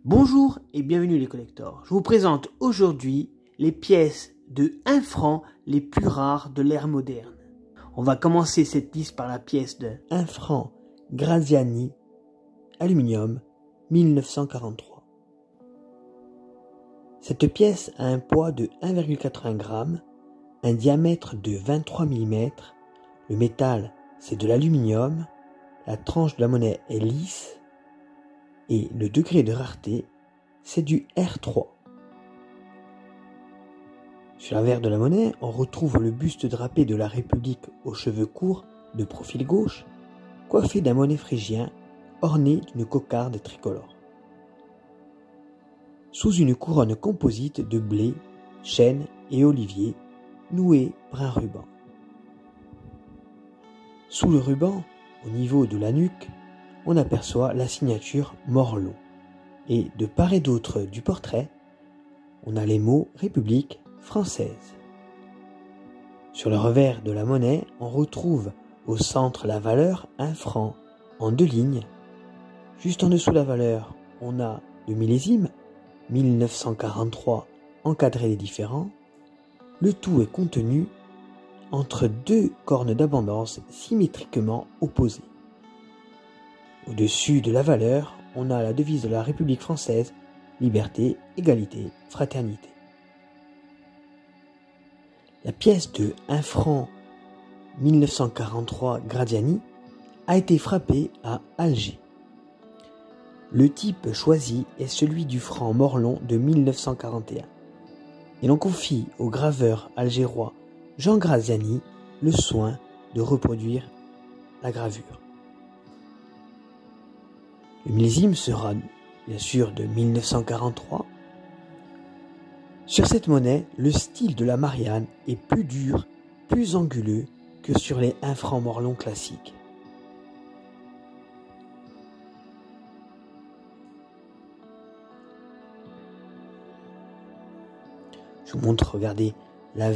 Bonjour et bienvenue les collectors. Je vous présente aujourd'hui les pièces de 1 franc les plus rares de l'ère moderne. On va commencer cette liste par la pièce de 1 franc Graziani, aluminium, 1943. Cette pièce a un poids de 1,80 g, un diamètre de 23 mm, le métal c'est de l'aluminium, la tranche de la monnaie est lisse, et le degré de rareté, c'est du R3. Sur l'avers de la monnaie, on retrouve le buste drapé de la République aux cheveux courts de profil gauche, coiffé d'un bonnet phrygien orné d'une cocarde tricolore. Sous une couronne composite de blé, chêne et olivier, nouée brun ruban. Sous le ruban, au niveau de la nuque, on aperçoit la signature Morlon. Et de part et d'autre du portrait, on a les mots République française. Sur le revers de la monnaie, on retrouve au centre la valeur 1 franc en 2 lignes. Juste en dessous de la valeur, on a le millésime 1943 encadré des différents. Le tout est contenu entre 2 cornes d'abondance symétriquement opposées. Au-dessus de la valeur, on a la devise de la République française, liberté, égalité, fraternité. La pièce de 1 franc 1943 Graziani a été frappée à Alger. Le type choisi est celui du franc Morlon de 1941. Et l'on confie au graveur algérois Jean Graziani le soin de reproduire la gravure. Le millésime sera bien sûr de 1943. Sur cette monnaie, le style de la Marianne est plus dur, plus anguleux que sur les 1 franc Morlon classiques. Je vous montre, regardez, la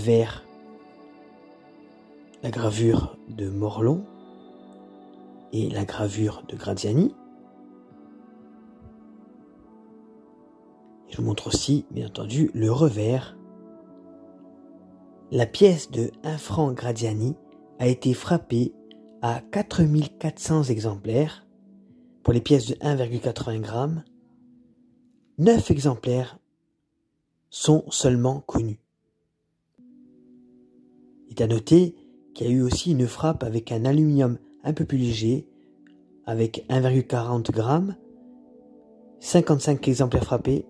gravure de Morlon et la gravure de Graziani. Je vous montre aussi, bien entendu, le revers. La pièce de 1 franc Graziani a été frappée à 4400 exemplaires. Pour les pièces de 1,80 g, 9 exemplaires sont seulement connus. Il est à noter qu'il y a eu aussi une frappe avec un aluminium un peu plus léger, avec 1,40 g, 55 exemplaires frappés,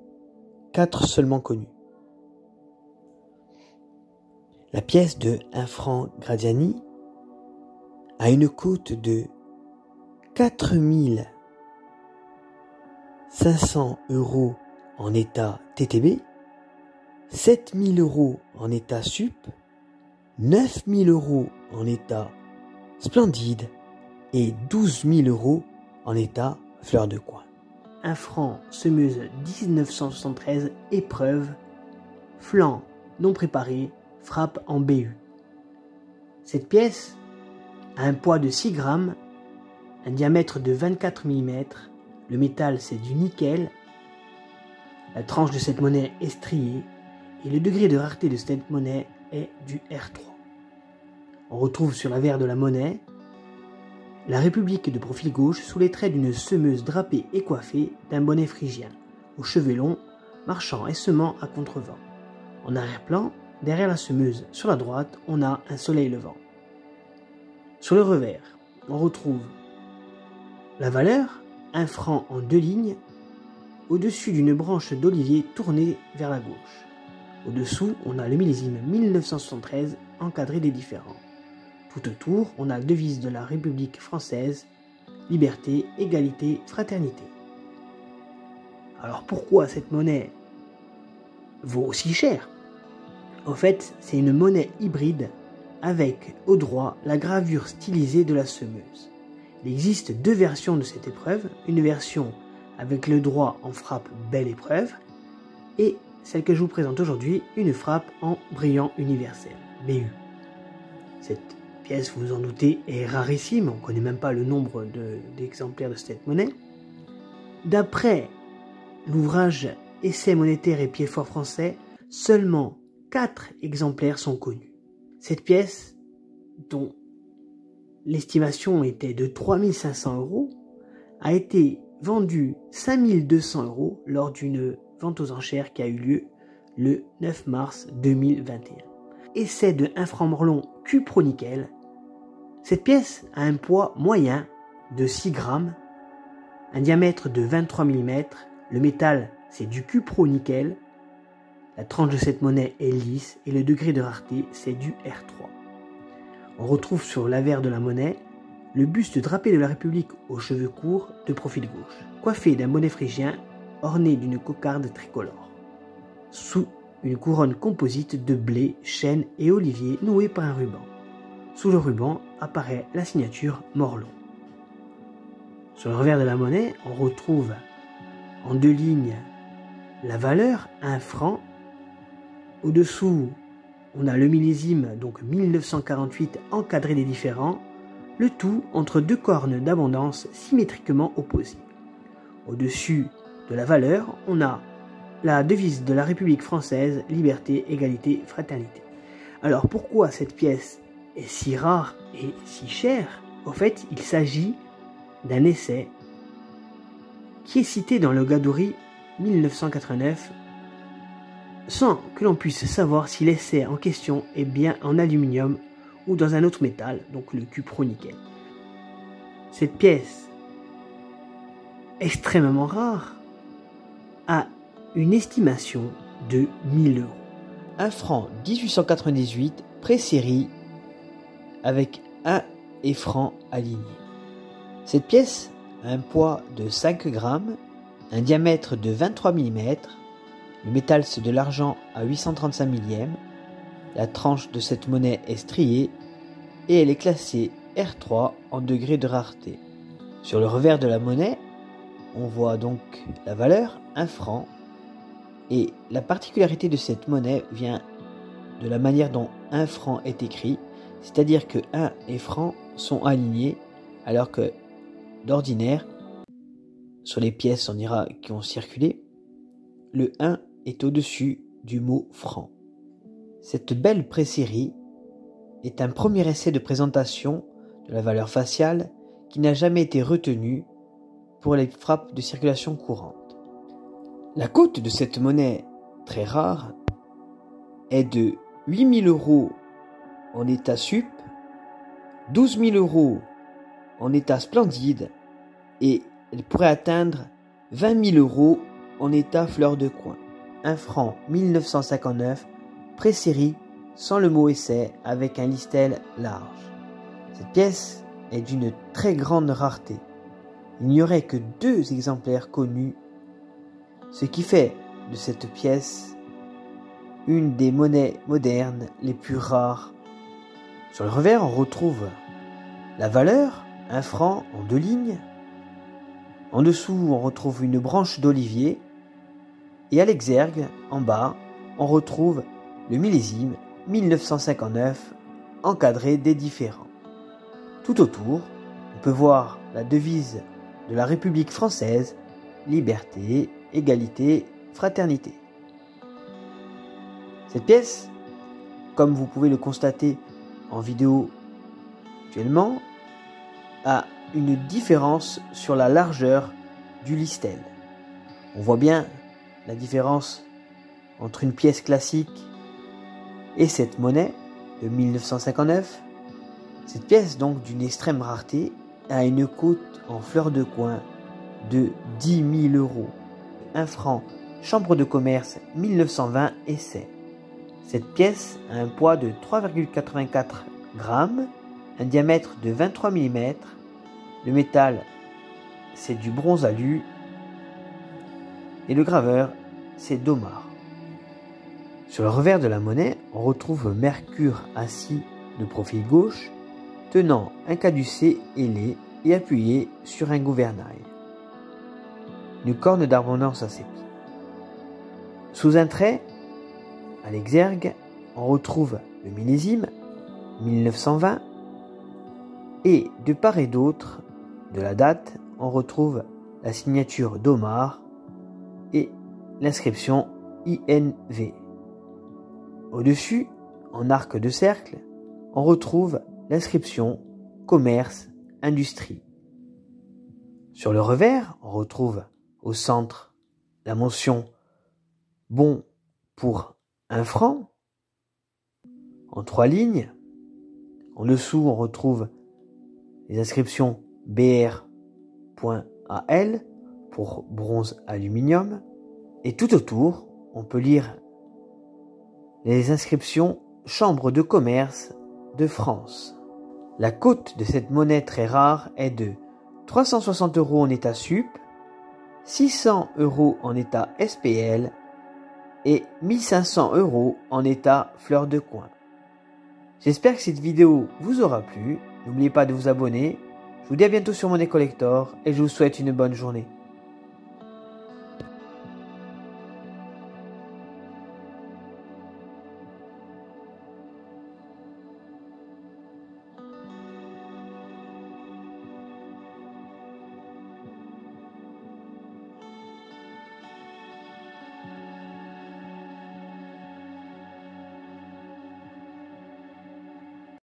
4 seulement connus. La pièce de 1 franc Graziani a une cote de 4500 € en état TTB, 7000 € en état sup, 9000 € en état splendide et 12 000 € en état fleur de coin. 1 franc semeuse 1973, épreuve, flanc non préparé, frappe en BU. Cette pièce a un poids de 6 g, un diamètre de 24 mm, le métal c'est du nickel, la tranche de cette monnaie est striée et le degré de rareté de cette monnaie est du R3. On retrouve sur l'avers de la monnaie la République de profil gauche sous les traits d'une semeuse drapée et coiffée d'un bonnet phrygien, aux cheveux longs, marchant et semant à contrevent. En arrière-plan, derrière la semeuse, sur la droite, on a un soleil levant. Sur le revers, on retrouve la valeur, 1 franc en 2 lignes, au-dessus d'une branche d'olivier tournée vers la gauche. Au-dessous, on a le millésime 1973 encadré des différents. Tout autour, on a la devise de la République française, liberté, égalité, fraternité. Alors pourquoi cette monnaie vaut aussi cher? En fait, c'est une monnaie hybride avec au droit la gravure stylisée de la semeuse. Il existe 2 versions de cette épreuve, une version avec le droit en frappe belle épreuve et celle que je vous présente aujourd'hui, une frappe en brillant universel, BU. Cette pièce, vous vous en doutez, est rarissime, on ne connaît même pas le nombre d'exemplaires de cette monnaie. D'après l'ouvrage Essais monétaires et pieds-forts français, seulement 4 exemplaires sont connus. Cette pièce, dont l'estimation était de 3500 €, a été vendue 5200 € lors d'une vente aux enchères qui a eu lieu le 9 mars 2021. Essai de 1 franc morlon cupro-nickel. Cette pièce a un poids moyen de 6 grammes, un diamètre de 23 mm, le métal c'est du cupro-nickel, la tranche de cette monnaie est lisse et le degré de rareté c'est du R3. On retrouve sur l'avers de la monnaie le buste drapé de la République aux cheveux courts de profil gauche, coiffé d'un bonnet phrygien orné d'une cocarde tricolore, sous une couronne composite de blé, chêne et olivier nouée par un ruban. Sous le ruban apparaît la signature Morlon. Sur le revers de la monnaie, on retrouve en 2 lignes la valeur 1 franc. Au-dessous, on a le millésime, donc 1948, encadré des différents, le tout entre 2 cornes d'abondance symétriquement opposées. Au-dessus de la valeur, on a la devise de la République française, liberté, égalité, fraternité. Alors pourquoi cette pièce est si rare et si chère? En fait, il s'agit d'un essai qui est cité dans le Gadouri 1989 sans que l'on puisse savoir si l'essai en question est bien en aluminium ou dans un autre métal, donc le cupro-nickel. Cette pièce extrêmement rare a une estimation de 1000 €. 1 franc 1898 pré-série avec 1 et franc aligné. Cette pièce a un poids de 5 grammes, un diamètre de 23 mm, le métal c'est de l'argent à 835 millièmes, la tranche de cette monnaie est striée et elle est classée R3 en degré de rareté. Sur le revers de la monnaie, on voit donc la valeur 1 franc et la particularité de cette monnaie vient de la manière dont 1 franc est écrit, c'est-à-dire que 1 et franc sont alignés alors que d'ordinaire, sur les pièces qui ont circulé, le 1 est au-dessus du mot franc. Cette belle pré-série est un premier essai de présentation de la valeur faciale qui n'a jamais été retenu pour les frappes de circulation courante. La cote de cette monnaie très rare est de 8 000 € en état sup, 12 000 € en état splendide et elle pourrait atteindre 20 000 € en état fleur de coin. 1 franc 1959, pré-série sans le mot essai avec un listel large. Cette pièce est d'une très grande rareté. Il n'y aurait que 2 exemplaires connus, ce qui fait de cette pièce une des monnaies modernes les plus rares. Sur le revers, on retrouve la valeur, 1 franc en 2 lignes. En dessous, on retrouve une branche d'olivier. Et à l'exergue, en bas, on retrouve le millésime 1959 encadré des différents. Tout autour, on peut voir la devise de la République française, liberté, égalité, fraternité. Cette pièce, comme vous pouvez le constater en vidéo actuellement, a une différence sur la largeur du listel. On voit bien la différence entre une pièce classique et cette monnaie de 1959. Cette pièce, donc d'une extrême rareté, a une cote en fleur de coin de 10 000 €. 1 franc, chambre de commerce 1920 essai. Cette pièce a un poids de 3,84 grammes, un diamètre de 23 mm, le métal c'est du bronze alu et le graveur c'est Domar. Sur le revers de la monnaie, on retrouve Mercure assis de profil gauche, tenant un caducée ailé et appuyé sur un gouvernail. Une corne d'abondance à ses pieds. Sous un trait, à l'exergue, on retrouve le millésime 1920 et de part et d'autre de la date, on retrouve la signature d'Omar et l'inscription INV. Au-dessus, en arc de cercle, on retrouve l'inscription commerce, industrie. Sur le revers, on retrouve au centre la mention bon pour 1 franc. En 3 lignes. En dessous, on retrouve les inscriptions BR.AL pour bronze aluminium. Et tout autour, on peut lire les inscriptions Chambre de commerce de France. La cote de cette monnaie très rare est de 360 € en état sup, 600 € en état SPL et 1500 € en état fleur de coin. J'espère que cette vidéo vous aura plu. N'oubliez pas de vous abonner. Je vous dis à bientôt sur Monnaie Collector et je vous souhaite une bonne journée.